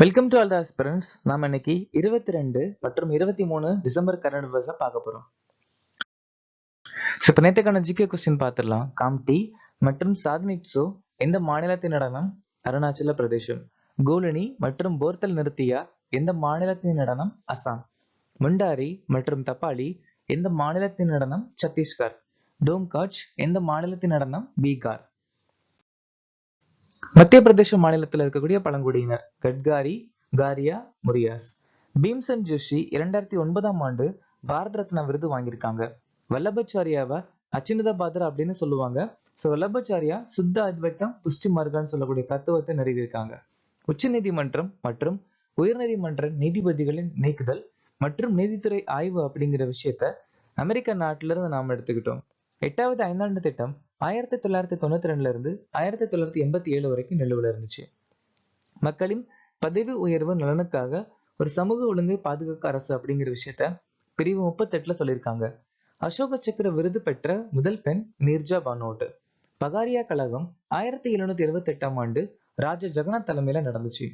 Welcome to all the aspirants. நாம இன்னைக்கு 22 மற்றும் 23 டிசம்பர் கரண்ட் அஃபேர்ஸை பார்க்க போறோம். இப்போ நேற்றுக்கான ஜிகே கொஸ்டின் பார்த்துடலாம். காம்டி மற்றும் சாதனிட்சோ எந்த மாநிலத்தின் நடனம்? அருணாச்சல பிரதேசம். கோலினி மற்றும் போர்த்தல் நிறுத்தியா எந்த மாநிலத்தின் நடனம்? அசாம். முண்டாரி மற்றும் தப்பாளி எந்த மாநிலத்தின் நடனம்? சத்தீஸ்கர். டோம்காச் எந்த மாநிலத்தின் நடனம்? பீகார். மத்திய பிரதேச மாநிலத்தில் இருக்கக்கூடிய பழங்குடியினர் கட்காரி, காரியா, முரியாஸ். பீம்சன் ஜோஷி 2009ஆம் ஆண்டு பாரத ரத்னா விருது வாங்கியிருக்காங்க. வல்லபாச்சாரியாவை அச்சுநித பாத்திர அப்படின்னு சொல்லுவாங்க. வல்லபாச்சாரியா சுத்த அத்வைத்தம் புஷ்டி மார்க்கான்னு சொல்லக்கூடிய தத்துவத்தை நிறுவியிருக்காங்க. உச்ச நீதிமன்றம் மற்றும் உயர்நீதிமன்ற நீதிபதிகளின் நீக்குதல் மற்றும் நீதித்துறை ஆய்வு அப்படிங்கிற விஷயத்த அமெரிக்க நாட்டில இருந்து நாம எடுத்துக்கிட்டோம். 8வது ஐந்தாண்டு திட்டம் 1992 இருந்து 1987 வரைக்கும் நிலுவையில் இருந்துச்சு. மக்களின் பதவி உயர்வு நலனுக்காக ஒரு சமூக ஒழுங்கை பாதுகாக்க அரசு அப்படிங்கிற விஷயத்த பிரிவு 38 சொல்லியிருக்காங்க. அசோக சக்கர விருது பெற்ற முதல் பெண் நீர்ஜா பானோட். பகாரியா கழகம் 1778ஆம் ஆண்டு ராஜா ஜெகநாத் தலைமையில நடந்துச்சு.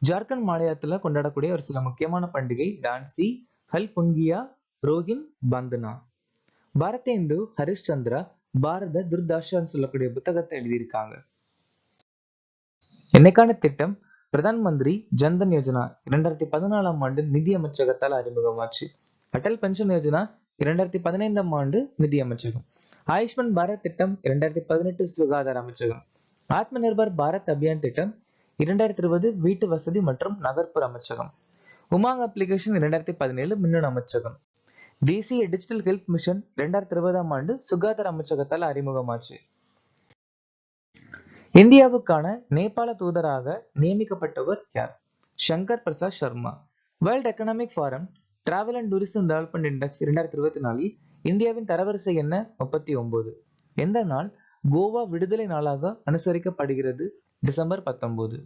ஜார்க்கண்ட் மாநிலத்துல கொண்டாடக்கூடிய ஒரு சில முக்கியமான பண்டிகை டான்சி, ஹல்புங்கியா, ரோஹின், பந்தனா. பாரதேந்து ஹரிஷ்சந்திரா பாரத துர்தாஷான்னு சொல்லக்கூடிய புத்தகத்தை எழுதியிருக்காங்க. என்னைக்கான திட்டம் பிரதான் மந்திரி ஜன்தன் யோஜனா 2014ஆம் ஆண்டு நிதி அமைச்சகத்தால் அறிமுகமாச்சு. அடல் பென்ஷன் யோஜனா 2015ஆம் ஆண்டு நிதி அமைச்சகம். ஆயுஷ்மான் பாரத் திட்டம் 2018 சுகாதார அமைச்சகம். ஆத்ம நிர்பர் பாரத் அபியான் திட்டம் 2020 வீட்டு வசதி மற்றும் நகர்ப்புற அமைச்சகம். உமாங் அப்ளிகேஷன் 2017 மின்னணு அமைச்சகம். தேசிய டிஜிட்டல் ஹெல்த் மிஷன் 2020ஆம் ஆண்டு சுகாதார அமைச்சகத்தால் அறிமுகமாச்சு. இந்தியாவுக்கான நேபாள தூதராக நியமிக்கப்பட்டவர் யார்? Shankar Prasad Sharma. World economic forum travel and tourism development index 2024 இந்தியாவின் தரவரிசை என்ன? 39. எந்த நாள் கோவா விடுதலை நாளாக அனுசரிக்கப்படுகிறது? டிசம்பர் 19.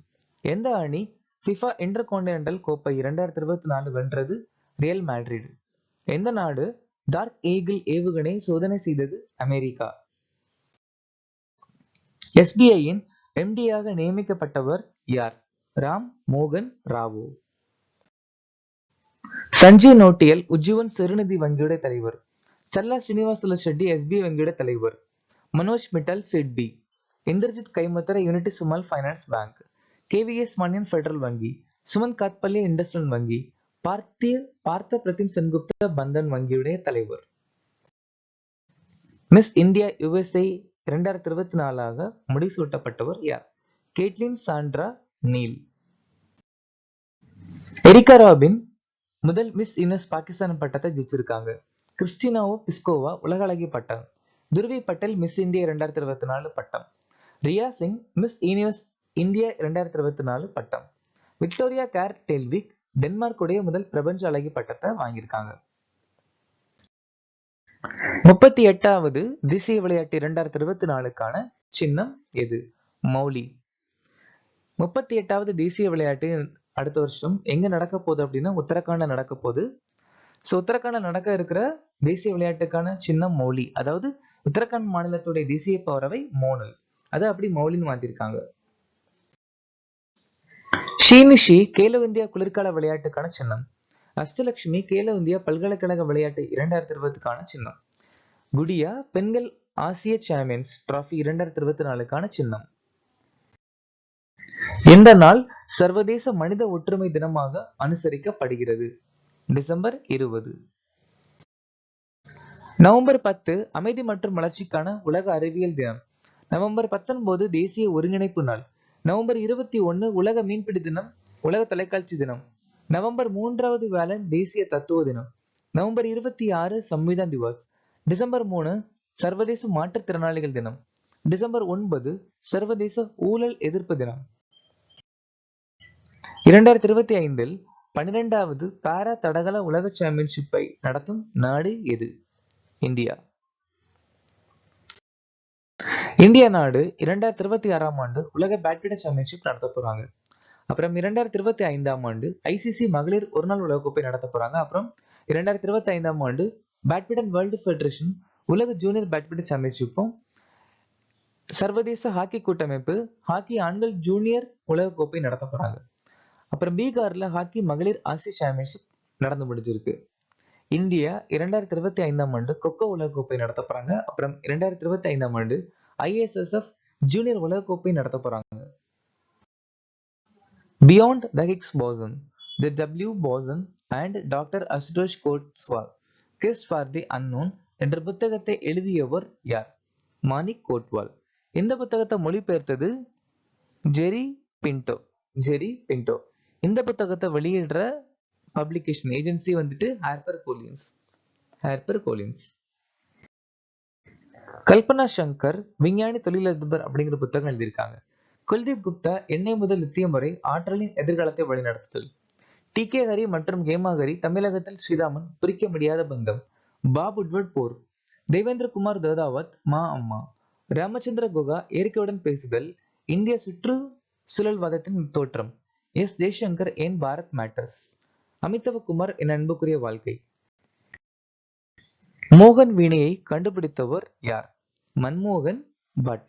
எந்த அணி ஃபிஃபா இன்டர்கான்டினென்டல் கோப்பை 2024 வென்றது? Real Madrid. எந்த நாடு டார்க் ஈகிள் ஏவுகணை சோதனை செய்தது? அமெரிக்கா. எஸ்பிஐயின் எம்டியாக நியமிக்கப்பட்டவர் யார்? ராம் மோகன் ராவோ. சஞ்சீவ் நோட்டியல் உஜ்ஜீவன் சிறுநிதி வங்கியுடைய தலைவர். சல்லா ஸ்ரீனிவாசல ஷெட்டி எஸ்பிஐ வங்கியுடைய தலைவர். Manoj Mittal SIDBI. Indrajit Camotra Unity Small Finance Bank. KVS Manian Federal வங்கி. சுமந்த் காத்பல்லே இண்டஸ்ட்ரியல் வங்கி. பார்த்த பிரதிம் சென்குப்தா பந்தன் வங்கியுடைய தலைவர். மிஸ் இந்தியா யுஎஸ்ஏ 2024 முடிசூட்டப்பட்டவர் யார்? Caitlin Sandra Neil. Erica Robin முதல் மிஸ் யூனிவர்ஸ் பாகிஸ்தான் பட்டத்தை ஜெயிச்சிருக்காங்க. கிறிஸ்டினாவோ பிஸ்கோவா உலக அழகி பட்டம். துருவி பட்டேல் மிஸ் இந்தியா 2024 பட்டம். Riya Singh Miss Universe India 2024 பட்டம். விக்டோரியா கேர் டெல்விக் டென்மார்க் உடைய முதல் பிரபஞ்ச அழகி பட்டத்தை வாங்கியிருக்காங்க. 38வது தேசிய விளையாட்டு 2024க்கான சின்னம் எது? மௌலி. 38வது தேசிய விளையாட்டு அடுத்த வருஷம் எங்க நடக்க போகுது அப்படின்னா உத்தரகாண்ட்ல நடக்க போகுது. உத்தரகாண்ட்ல நடக்க இருக்கிற தேசிய விளையாட்டுக்கான சின்னம் மௌலி. அதாவது உத்தரகாண்ட் மாநிலத்துடைய தேசிய பறவை மோனல். அதை அப்படி மௌலின்னு மாத்திருக்காங்க. ஷீனிஷி கேலோ இந்தியா குளிர்கால விளையாட்டுக்கான சின்னம். அஷ்டலட்சுமி கேலோ இந்தியா பல்கலைக்கழக விளையாட்டு 2020க்கான சின்னம். குடியா பெண்கள் ஆசிய சாம்பியன்ஸ் டிராபி 2024க்கான சின்னம். எந்த நாள் சர்வதேச மனித ஒற்றுமை தினமாக அனுசரிக்கப்படுகிறது? டிசம்பர் 20. நவம்பர் 10 அமைதி மற்றும் வளர்ச்சிக்கான உலக அறிவியல் தினம். நவம்பர் 19 தேசிய ஒருங்கிணைப்பு நாள். நவம்பர் 21 உலக மீன்பிடி தினம், உலக தொலைக்காட்சி தினம். நவம்பர் 3வது வேலன் தேசிய தத்துவ தினம். நவம்பர் 26 சம்விதான் திவாஸ். டிசம்பர் 3 சர்வதேச மாற்றுத்திறனாளிகள் தினம். டிசம்பர் 9 சர்வதேச ஊழல் எதிர்ப்பு தினம். 2025 12வது பாரா தடகள உலக சாம்பியன்ஷிப்பை நடத்தும் நாடு எது? இந்தியா. இந்திய நாடு 2026ஆம் ஆண்டு உலக பேட்மிண்டன் சாம்பியன்ஷிப் நடத்த போறாங்க. அப்புறம் 2025ஆம் ஆண்டு ஐசிசி மகளிர் ஒருநாள் உலகக்கோப்பை நடத்த போறாங்க. அப்புறம் 2025ஆம் ஆண்டு பேட்மிண்டன் வேர்ல்டு ஃபெடரேஷன் உலக ஜூனியர் பேட்மிண்டன் சாம்பியன்ஷிப்பும் சர்வதேச ஹாக்கி கூட்டமைப்பு ஹாக்கி ஆண்கள் ஜூனியர் உலகக்கோப்பை நடத்த போறாங்க. அப்புறம் பீகார்ல ஹாக்கி மகளிர் ஆசிய சாம்பியன்ஷிப் நடந்து முடிஞ்சிருக்கு. இந்தியா 2025ஆம் ஆண்டு கொக்கோ உலகக்கோப்பை நடத்த போறாங்க. அப்புறம் 2025ஆம் ஆண்டு ISSF ஜூனியர் உலகக்கோப்பை நடத்த போறாங்க. Beyond the Higgs boson, the W boson and doctor Ashutosh Kotwal, kiss for the unknown என்ற புத்தகத்தை எழுதியவர் யார்? மாணிக் கோட்வால். இந்த புத்தகத்தை மொழிபெயர்த்தது ஜெரி பின்டோ. ஜெரி பின்டோ. இந்த புத்தகத்தை வெளியிடுற பப்ளிகேஷன் ஏஜென்சி வந்துட்டு Harper Collins. Harper Collins. Kalpana Shankar விஞ்ஞானி தொழிலதிபர் அப்படிங்கிற புத்தகம் எழுதியிருக்காங்க. குல்தீப் குப்தா எண்ணெய் முதல் லித்தியம் வரை ஆற்றலின் எதிர்காலத்தை வழிநடத்துதல். டி.கே. ஹரி மற்றும் ஹேமா ஹரி தமிழகத்தில் ஸ்ரீராமன் பிரிக்க முடியாத பந்தம். பாப் உட்வர்ட் போர். தேவேந்திர குமார் தோதாவத் மா அம்மா. ராமச்சந்திர குகா இயற்கையுடன் பேசுதல். இந்திய சுற்றுச்சூழல்வாதத்தின் தோற்றம். எஸ் ஜெய்சங்கர் ஏன் பாரத் மேட்டர்ஸ். அமிதாப் குமார் என் அன்புக்குரிய வாழ்க்கை. மோகன் வீணையை கண்டுபிடித்தவர் யார்? மன்மோகன் பட்.